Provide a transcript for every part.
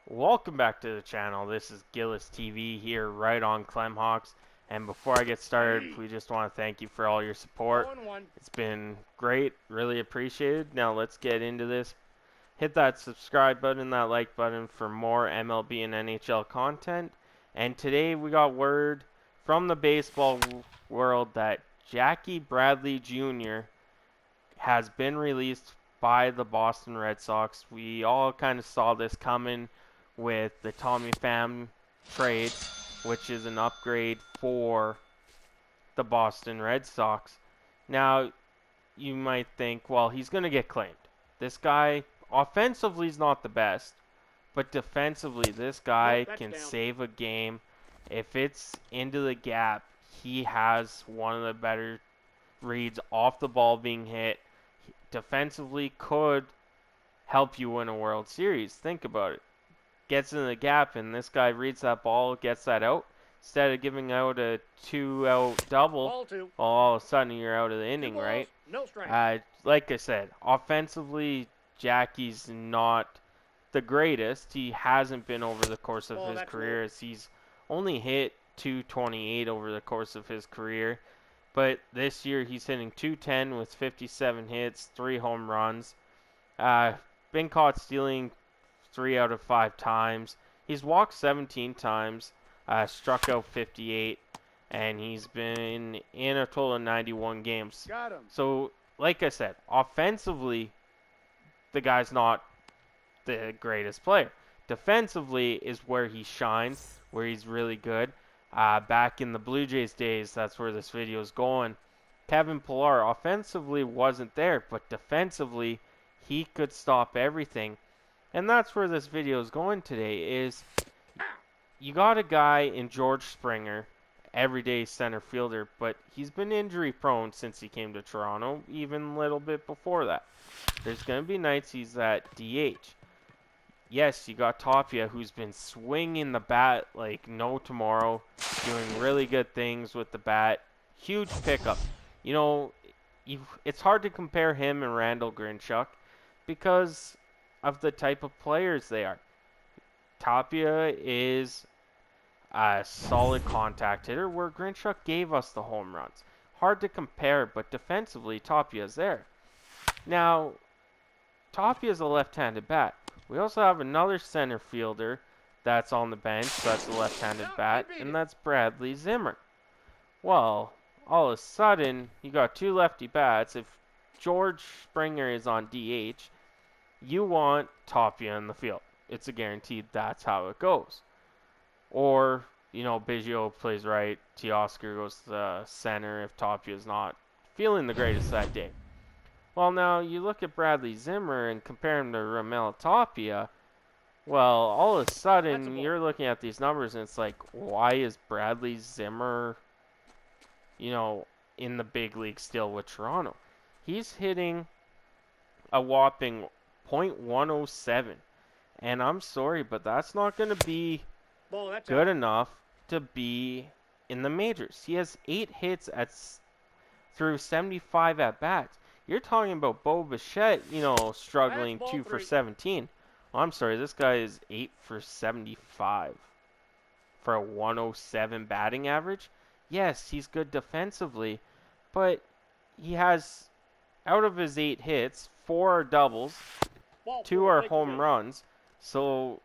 Welcome back to the channel. This is Gillis TV here right on Clemhawks. And before I get started, we just want to thank you for all your support. It's been great, really appreciated. Now let's get into this. Hit that subscribe button, that like button for more MLB and NHL content. And today we got word from the baseball world that Jackie Bradley Jr. has been released by the Boston Red Sox. We all kind of saw this coming with the Tommy Pham trade, which is an upgrade for the Boston Red Sox. Now, you might think, well, he's going to get claimed. This guy, offensively, is not the best, but defensively, this guy can save a game. If it's into the gap, he has one of the better reads off the ball being hit. Defensively, could help you win a World Series. Think about it. Gets in the gap, and this guy reads that ball, gets that out. Instead of giving out a 2-out double, all of a sudden you're out of the inning, right? No strike. Like I said, offensively, Jackie's not the greatest. He hasn't been over the course of his career. As he's only hit 228 over the course of his career. But this year he's hitting 210 with 57 hits, 3 home runs. Been caught stealing 3 out of 5 times. He's walked 17 times, struck out 58, and he's been in a total of 91 games. Got him. So, like I said, offensively, the guy's not the greatest player. Defensively is where he shines, where he's really good. Back in the Blue Jays days, that's where this video is going. Kevin Pillar offensively wasn't there, but defensively, he could stop everything. And that's where this video is going today, is you got a guy in George Springer, everyday center fielder, but he's been injury prone since he came to Toronto, even a little bit before that. There's going to be nights he's at DH. Yes, you got Tapia, who's been swinging the bat like no tomorrow, doing really good things with the bat. Huge pickup. You know, it's hard to compare him and Randall Grichuk because of the type of players they are. Tapia is a solid contact hitter, where Grichuk gave us the home runs. Hard to compare, but defensively, Tapia's there. Now, Tapia's a left-handed bat. We also have another center fielder that's on the bench, that's a left-handed bat, and that's Bradley Zimmer. Well, all of a sudden, you got 2 lefty bats. If George Springer is on DH, you want Tapia in the field. It's a guaranteed that's how it goes. Or, you know, Biggio plays right, Teoscar goes to the center if Tapia's not feeling the greatest that day. Well, now, you look at Bradley Zimmer and compare him to Raimel Tapia. Well, all of a sudden, you're looking at these numbers and it's like, why is Bradley Zimmer, you know, in the big league still with Toronto? He's hitting a whopping .107, and I'm sorry, but that's not going to be good enough to be in the majors. He has 8 hits through 75 at-bats. You're talking about Bo Bichette, you know, struggling 2 for 17. Well, I'm sorry, this guy is 8 for 75 for a 107 batting average. Yes, he's good defensively, but he has, out of his 8 hits, 4 are doubles, 2 are home runs. So,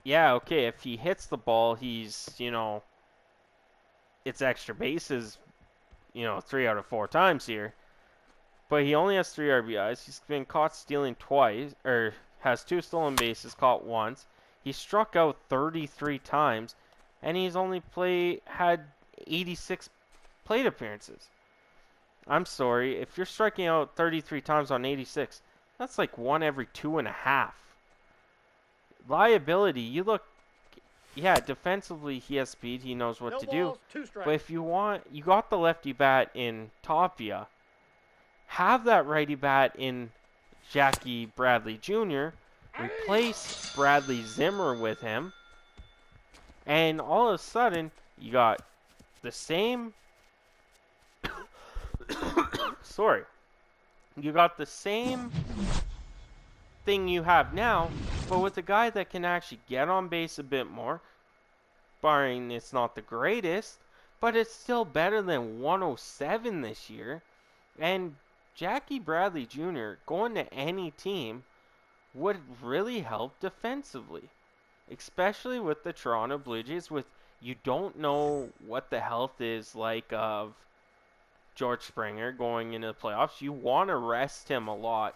yeah, okay, if he hits the ball, he's, you know, it's extra bases, you know, 3 out of 4 times here. But he only has 3 RBIs. He's been caught stealing twice, or has 2 stolen bases, caught once. He struck out 33 times, and he's only had 86 plate appearances. I'm sorry, if you're striking out 33 times on 86, that's like 1 every 2.5. Liability, you look, yeah, defensively he has speed, he knows what to do. But if you want, you got the lefty bat in Tapia, have that righty bat in Jackie Bradley Jr., replace Bradley Zimmer with him, and all of a sudden, you got the same, sorry, you got the same thing you have now, but with a guy that can actually get on base a bit more, barring it's not the greatest, but it's still better than 107 this year. And Jackie Bradley Jr. going to any team would really help defensively, especially with the Toronto Blue Jays. With you don't know what the health is like of George Springer going into the playoffs. You want to rest him a lot,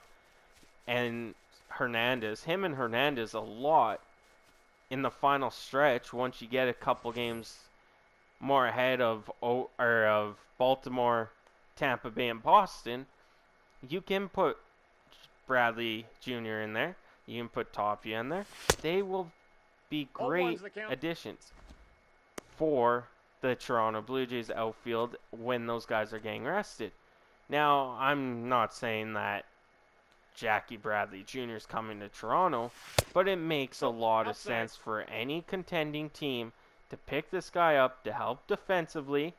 and him and Hernandez a lot in the final stretch once you get a couple games more ahead of Baltimore, Tampa Bay, and Boston. You can put Bradley Jr. in there. You can put Tapia in there. They will be great additions for the Toronto Blue Jays outfield when those guys are getting rested. Now, I'm not saying that Jackie Bradley Jr. is coming to Toronto, but it makes a lot of sense for any contending team to pick this guy up to help defensively.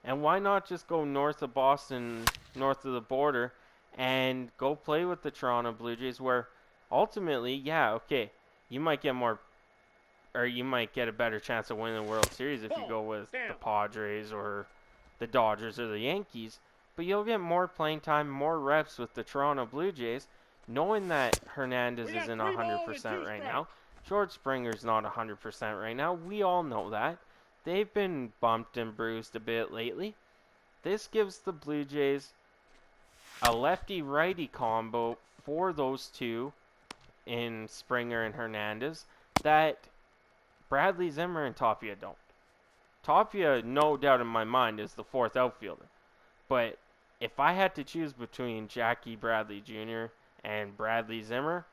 And why not just go north of Boston, north of the border, and go play with the Toronto Blue Jays, where ultimately, yeah, okay, you might get a better chance of winning the World Series if you go with the Padres or the Dodgers or the Yankees, but you'll get more playing time, more reps with the Toronto Blue Jays, knowing that Hernandez isn't 100% right now. George Springer's not 100% right now. We all know that. They've been bumped and bruised a bit lately. This gives the Blue Jays a lefty-righty combo for those two in Springer and Hernandez that Bradley Zimmer and Tapia don't. Tapia, no doubt in my mind, is the fourth outfielder. But if I had to choose between Jackie Bradley Jr. and Bradley Zimmer,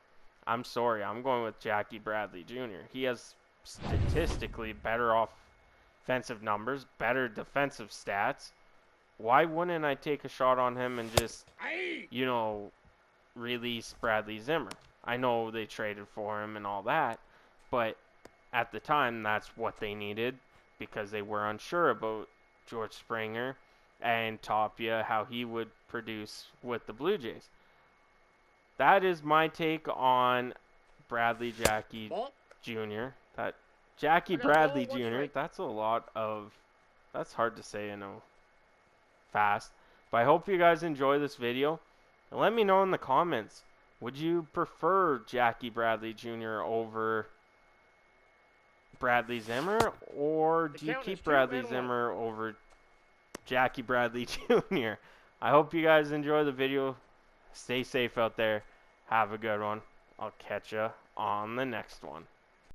I'm sorry, I'm going with Jackie Bradley Jr. He has statistically better offensive numbers, better defensive stats. Why wouldn't I take a shot on him and just, release Bradley Zimmer? I know they traded for him and all that, but at the time, that's what they needed because they were unsure about George Springer and Tapia, how he would produce with the Blue Jays. That is my take on Bradley Jackie Jr. Jackie Bradley Jr., that's hard to say, fast. But I hope you guys enjoy this video. And let me know in the comments, would you prefer Jackie Bradley Jr. over Bradley Zimmer, or do you keep Bradley Zimmer over Jackie Bradley Jr.? I hope you guys enjoy the video. Stay safe out there. Have a good one. I'll catch you on the next one.